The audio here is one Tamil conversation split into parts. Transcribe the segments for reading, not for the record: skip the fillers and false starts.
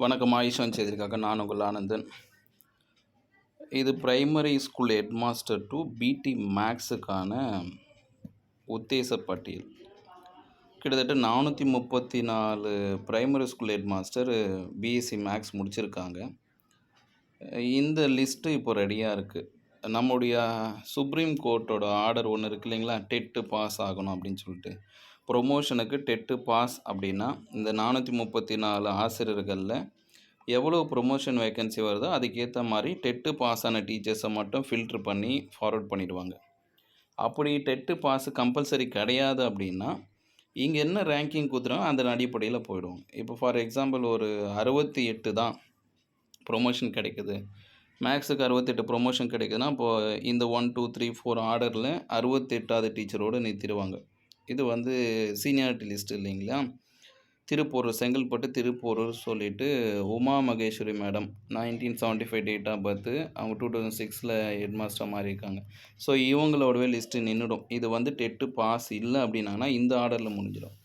வணக்கம். ஆயுஷ்மான் செய்திருக்காங்க. நான் உங்கள் ஆனந்தன். இது primary school head master to BT மேக்ஸுக்கான உத்தேச பட்டியல். கிட்டத்தட்ட 434 primary school head master BSc maths முடிச்சிருக்காங்க. இந்த லிஸ்ட்டு இப்போ ரெடியாக இருக்குது. நம்முடைய சுப்ரீம் கோர்ட்டோட ஆர்டர் ஒன்று இருக்குது இல்லைங்களா, டெட்டு பாஸ் ஆகணும் அப்படின்னு சொல்லிட்டு. ப்ரொமோஷனுக்கு டெட்டு பாஸ் அப்படின்னா இந்த 434 ஆசிரியர்களில் எவ்வளோ ப்ரொமோஷன் வேக்கன்சி வருதோ அதுக்கேற்ற மாதிரி டெட்டு பாஸ் ஆன டீச்சர்ஸை மட்டும் ஃபில்ட்ரு பண்ணி ஃபார்வர்ட் பண்ணிடுவாங்க. அப்படி டெட்டு பாஸ் கம்பல்சரி கிடையாது அப்படின்னா இங்கே என்ன ரேங்கிங் கொடுத்துறாங்க அந்த அடிப்படையில் போயிடுவோம். இப்போ ஃபார் எக்ஸாம்பிள் ஒரு 68 தான் ப்ரொமோஷன் கிடைக்குது, மேக்ஸுக்கு 68 ப்ரொமோஷன் கிடைக்குதுன்னா இப்போது இந்த 1 2 3 4 ஆர்டரில் 68வது டீச்சரோடு நிறுத்திடுவாங்க. இது சீனியாரிட்டி லிஸ்ட் இல்லைங்களா. திருப்பூர், செங்கல்பட்டு திருப்பூர் சொல்லிட்டு Uma Maheswari madam 1975 date of birth, அவங்க 2006 ஹெட் மாஸ்டர் மாதிரி இருக்காங்க. ஸோ இவங்களோடவே லிஸ்ட்டு நின்றுடும். இது டெட்டு பாஸ் இல்லை அப்படின்னாங்கன்னா இந்த ஆர்டரில் முடிஞ்சிடும்.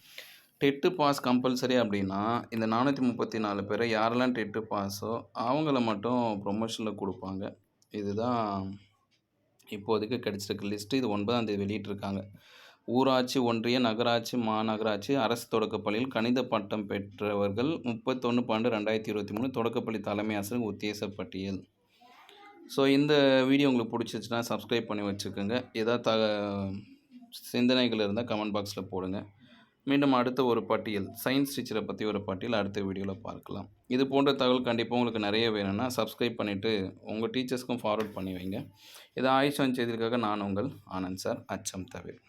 டெட்டு பாஸ் கம்பல்சரி அப்படின்னா இந்த 434 பேரை யாரெல்லாம் டெட்டு பாஸோ அவங்கள மட்டும் ப்ரொமோஷனில் கொடுப்பாங்க. இதுதான் இப்போதைக்கு கிடச்சிருக்கு லிஸ்ட்டு. இது 9ஆம் தேதி வெளியிட்டிருக்காங்க. ஊராட்சி, ஒன்றிய, நகராட்சி, மாநகராட்சி, அரசு தொடக்கப்பள்ளியில் கணித பட்டம் பெற்றவர்கள் 31/12/2023 தொடக்கப்பள்ளி தலைமை ஆசிரியர் உத்தேச பட்டியல். ஸோ இந்த வீடியோ உங்களுக்கு பிடிச்சிருச்சுன்னா சப்ஸ்கிரைப் பண்ணி வச்சுக்கோங்க. ஏதாவது சிந்தனைகள் இருந்தால் கமெண்ட் பாக்ஸில் போடுங்க. மீண்டும் அடுத்த ஒரு பட்டியல், சயின்ஸ் டீச்சரை பற்றி ஒரு பட்டியல் அடுத்த வீடியோவில் பார்க்கலாம். இது போன்ற தகவல் கண்டிப்பாக உங்களுக்கு நிறைய வேணும்னா சப்ஸ்கிரைப் பண்ணிவிட்டு உங்கள் டீச்சர்ஸ்க்கும் ஃபார்வர்ட் பண்ணி வைங்க. இதை ஆயுஷ்மான் செய்திருக்காக நான் உங்கள் ஆனந்த் சார். அச்சம் தவிர.